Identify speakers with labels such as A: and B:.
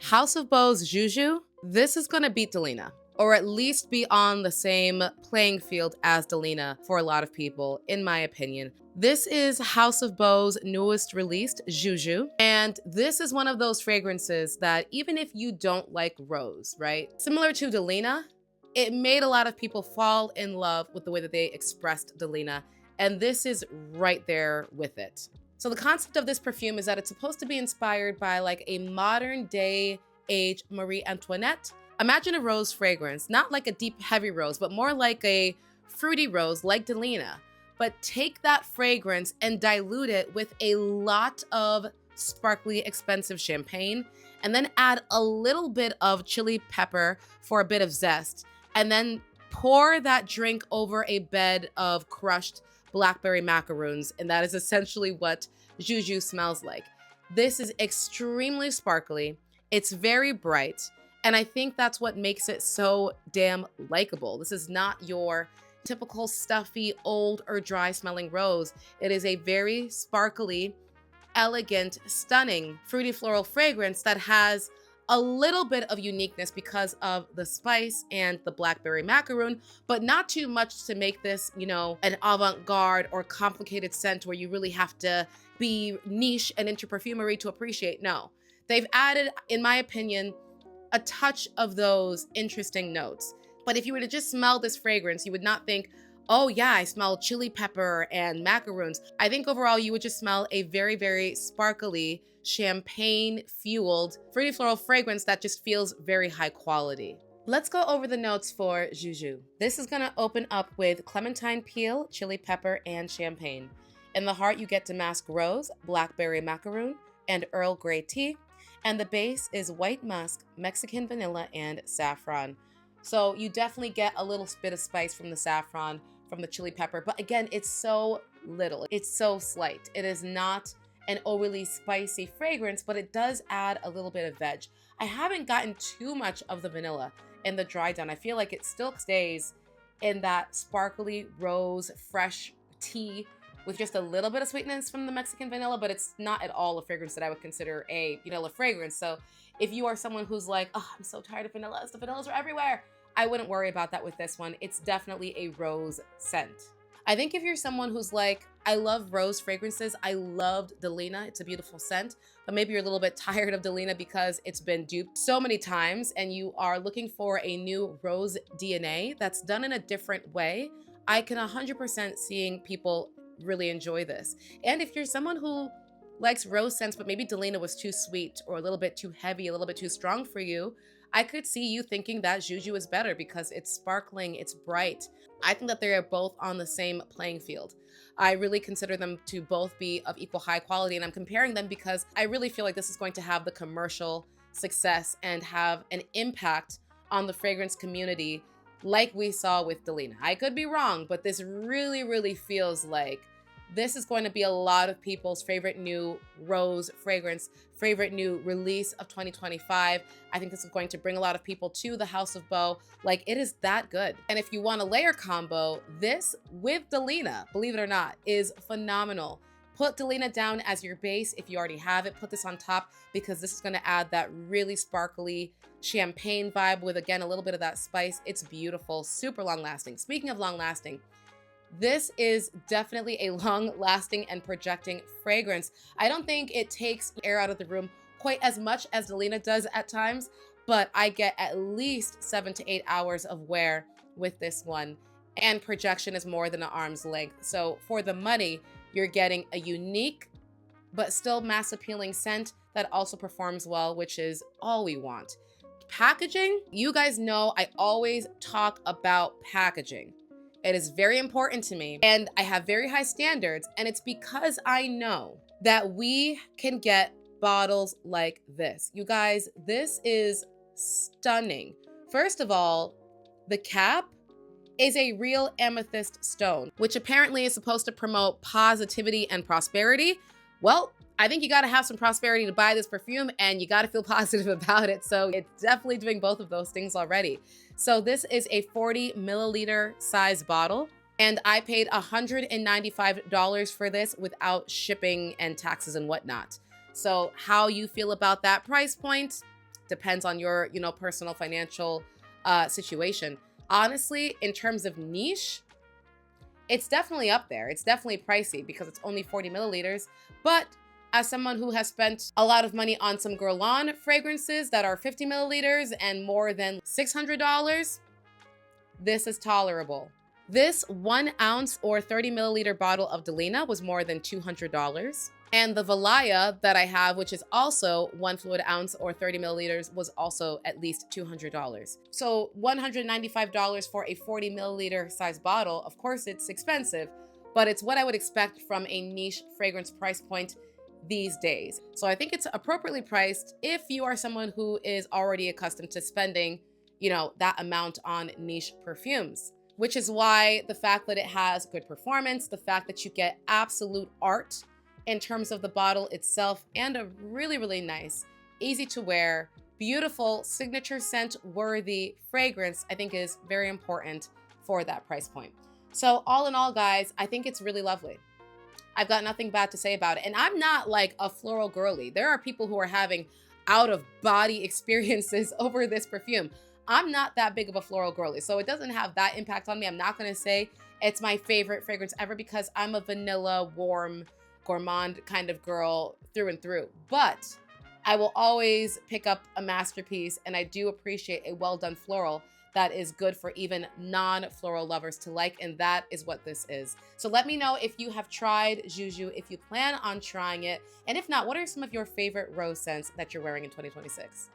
A: House of Bows XuXu, this is gonna beat Delina, or at least be on the same playing field as Delina for a lot of people, in my opinion. This is House of Bows' newest released, XuXu, and this is one of those fragrances that even if you don't like rose, right? Similar to Delina, it made a lot of people fall in love with the way that they expressed Delina, and this is right there with it. So the concept of this perfume is that it's supposed to be inspired by like a modern day age Marie Antoinette. Imagine a rose fragrance, not like a deep heavy rose, but more like a fruity rose like Delina. But take that fragrance and dilute it with a lot of sparkly, expensive champagne, and then add a little bit of chili pepper for a bit of zest, and then pour that drink over a bed of crushed blackberry macaroons, and that is essentially what XuXu smells like. This is extremely sparkly, it's very bright, and I think that's what makes it so damn likable. This is not your typical stuffy, old or dry smelling rose. It is a very sparkly, elegant, stunning, fruity floral fragrance that has a little bit of uniqueness because of the spice and the blackberry macaroon, but not too much to make this, you know, an avant-garde or complicated scent where you really have to be niche and into perfumery to appreciate. No, they've added, in my opinion, a touch of those interesting notes. But if you were to just smell this fragrance, you would not think, oh yeah, I smell chili pepper and macaroons. I think overall you would just smell a very, very sparkly, champagne-fueled, fruity floral fragrance that just feels very high quality. Let's go over the notes for XuXu. This is gonna open up with clementine peel, chili pepper, and champagne. In the heart, you get damask rose, blackberry macaroon, and Earl Grey tea. And the base is white musk, Mexican vanilla, and saffron. So you definitely get a little bit of spice from the saffron, from the chili pepper, but again, it's so little. It's so slight. It is not an overly spicy fragrance, but it does add a little bit of veg. I haven't gotten too much of the vanilla in the dry down. I feel like it still stays in that sparkly rose, fresh tea with just a little bit of sweetness from the Mexican vanilla, but it's not at all a fragrance that I would consider a vanilla fragrance. So if you are someone who's like, oh, I'm so tired of vanillas, the vanillas are everywhere, I wouldn't worry about that with this one. It's definitely a rose scent. I think if you're someone who's like, I love rose fragrances, I loved Delina, it's a beautiful scent, but maybe you're a little bit tired of Delina because it's been duped so many times and you are looking for a new rose DNA that's done in a different way, I can 100% seeing people really enjoy this. And if you're someone who likes rose scents, but maybe Delina was too sweet or a little bit too heavy, a little bit too strong for you, I could see you thinking that XuXu is better because it's sparkling, it's bright. I think that they are both on the same playing field. I really consider them to both be of equal high quality, and I'm comparing them because I really feel like this is going to have the commercial success and have an impact on the fragrance community like we saw with Delina. I could be wrong, but this really, really feels like this is going to be a lot of people's favorite new rose fragrance, favorite new release of 2025. I think this is going to bring a lot of people to the House of Bow. Like, it is that good. And if you want a layer combo, this with Delina, believe it or not, is phenomenal. Put Delina down as your base if you already have it. Put this on top because this is going to add that really sparkly champagne vibe with, again, a little bit of that spice. It's beautiful, super long lasting. Speaking of long lasting, this is definitely a long-lasting and projecting fragrance. I don't think it takes air out of the room quite as much as Delina does at times, but I get at least 7 to 8 hours of wear with this one, and projection is more than an arm's length. So for the money, you're getting a unique but still mass appealing scent that also performs well, which is all we want. Packaging, you guys know I always talk about packaging. It is very important to me, and I have very high standards, and it's because I know that we can get bottles like this. You guys, this is stunning. First of all, the cap is a real amethyst stone, which apparently is supposed to promote positivity and prosperity. Well, I think you gotta have some prosperity to buy this perfume, and you gotta feel positive about it. So it's definitely doing both of those things already. So this is a 40 milliliter size bottle, and I paid $195 for this without shipping and taxes and whatnot. So how you feel about that price point, depends on your, personal financial situation. Honestly, in terms of niche, it's definitely up there. It's definitely pricey because it's only 40 milliliters. But as someone who has spent a lot of money on some Guerlain fragrances that are 50 milliliters and more than $600, this is tolerable. This 1 ounce or 30 milliliter bottle of Delina was more than $200. And the Valaya that I have, which is also 1 fluid ounce or 30 milliliters, was also at least $200. So $195 for a 40 milliliter size bottle. Of course, it's expensive, but it's what I would expect from a niche fragrance price point these days. So I think it's appropriately priced if you are someone who is already accustomed to spending, that amount on niche perfumes, which is why the fact that it has good performance, the fact that you get absolute art in terms of the bottle itself, and a really, really nice, easy to wear, beautiful, signature scent worthy fragrance, I think is very important for that price point. So all in all, guys, I think it's really lovely. I've got nothing bad to say about it. And I'm not like a floral girly. There are people who are having out of body experiences over this perfume. I'm not that big of a floral girly, so it doesn't have that impact on me. I'm not gonna say it's my favorite fragrance ever because I'm a vanilla, warm, gourmand kind of girl through and through. But I will always pick up a masterpiece, and I do appreciate a well-done floral that is good for even non-floral lovers to like, and that is what this is. So let me know if you have tried XuXu, if you plan on trying it, and if not, what are some of your favorite rose scents that you're wearing in 2026?